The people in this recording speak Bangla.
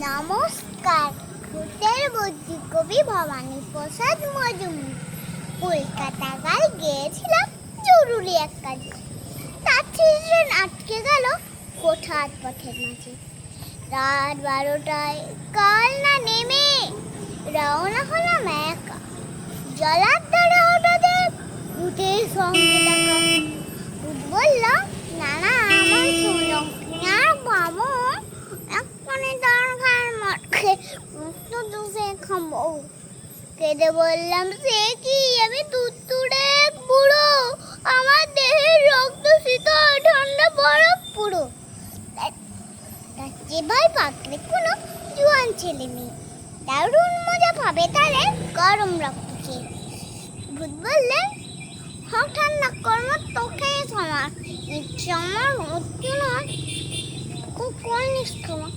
নমস্কার। ভূতের বুদ্ধি কবি ভবানী প্রসাদ মজুমদার। কলকাতায় গিয়েছিলাম জরুরি এক কাজে। তার ট্রেন আটকে গেল কোঠার পথের মাঝে। রাত 12টায় কাল না নেমে রওনা হলাম একা। জলার ধারে হঠাৎ ভূতের সঙ্গে দেখা। ভূত বলল, না না আমার আর বামন এক্ষুনি দরকার মাঠে মুক্ত দুধে খাবো। কেঁদে বললাম, সে কি, আমি তুত্তুড়ে বুড়ো, আমার দেহের রক্ত শীতল ঠান্ডা বরফ পুরো। তার যে ভয় পাকলে কোনো জোয়ান ছেলে মেয়ে দারুণ মজা পাবে তারে গরম রক্ত খেয়ে। ভূত বললেন, হোক ঠান্ডা কর্ম তোকে সমান ইচ্ছে আমার মৃত্যু নয়, খুব করিস ক্ষমা।